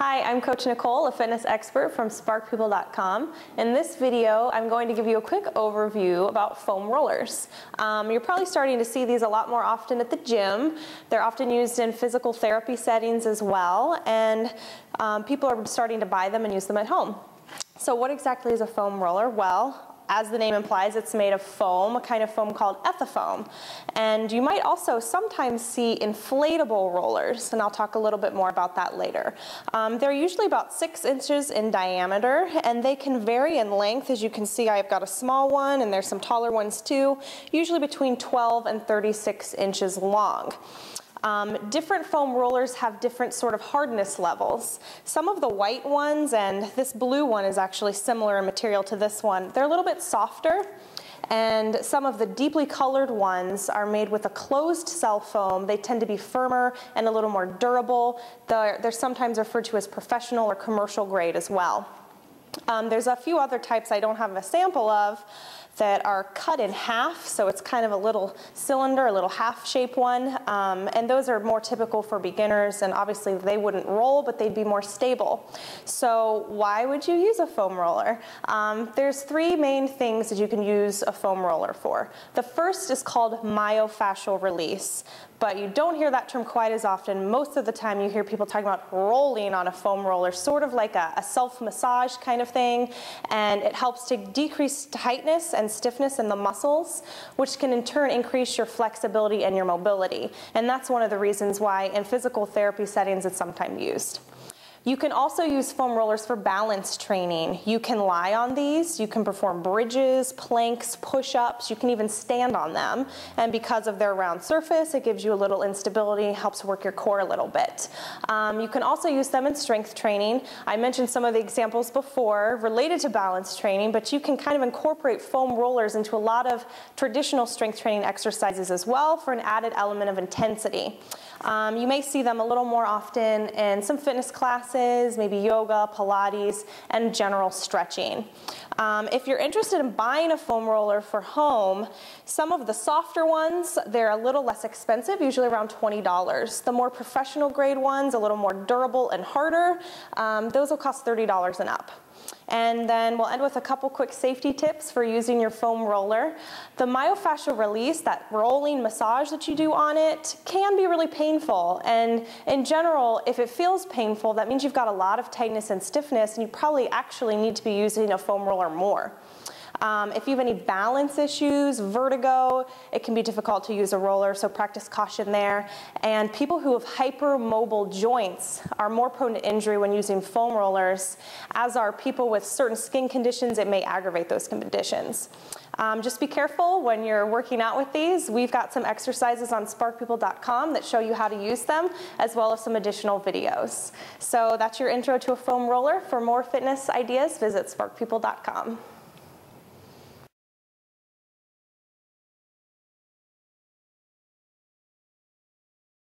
Hi, I'm Coach Nicole, a fitness expert from sparkpeople.com. In this video, I'm going to give you a quick overview about foam rollers. You're probably starting to see these a lot more often at the gym. They're often used in physical therapy settings as well, and people are starting to buy them and use them at home. So what exactly is a foam roller? Well, as the name implies, it's made of foam, a kind of foam called ethafoam. And you might also sometimes see inflatable rollers, and I'll talk a little bit more about that later. They're usually about 6 inches in diameter, and they can vary in length. As you can see, I've got a small one, and there's some taller ones too, usually between 12 and 36 inches long. Different foam rollers have different sort of hardness levels. Some of the white ones, and this blue one is actually similar in material to this one, they're a little bit softer. And some of the deeply colored ones are made with a closed cell foam. They tend to be firmer and a little more durable. They're sometimes referred to as professional or commercial grade as well. There's a few other types I don't have a sample of that are cut in half, so it's kind of a little cylinder, a little half-shaped one, and those are more typical for beginners, and obviously they wouldn't roll, but they'd be more stable. So why would you use a foam roller? There's 3 main things that you can use a foam roller for. The first is called myofascial release, but you don't hear that term quite as often. Most of the time you hear people talking about rolling on a foam roller, sort of like a self-massage kind of thing, and it helps to decrease tightness and stiffness in the muscles, which can in turn increase your flexibility and your mobility. And that's one of the reasons why in physical therapy settings it's sometimes used. You can also use foam rollers for balance training. You can lie on these, you can perform bridges, planks, push-ups, you can even stand on them. And because of their round surface, it gives you a little instability, helps work your core a little bit. You can also use them in strength training. I mentioned some of the examples before related to balance training, but you can kind of incorporate foam rollers into a lot of traditional strength training exercises as well for an added element of intensity. You may see them a little more often in some fitness classes, maybe yoga, Pilates, and general stretching. If you're interested in buying a foam roller for home, some of the softer ones, they're a little less expensive, usually around $20. The more professional grade ones, a little more durable and harder, those will cost $30 and up. And then we'll end with a couple quick safety tips for using your foam roller. The myofascial release, that rolling massage that you do on it, can be really painful. And in general, if it feels painful, that means you've got a lot of tightness and stiffness, and you probably actually need to be using a foam roller more. If you have any balance issues, vertigo, it can be difficult to use a roller, so practice caution there. And people who have hypermobile joints are more prone to injury when using foam rollers, as are people with certain skin conditions. It may aggravate those conditions. Just be careful when you're working out with these. We've got some exercises on sparkpeople.com that show you how to use them, as well as some additional videos. So that's your intro to a foam roller. For more fitness ideas, visit sparkpeople.com.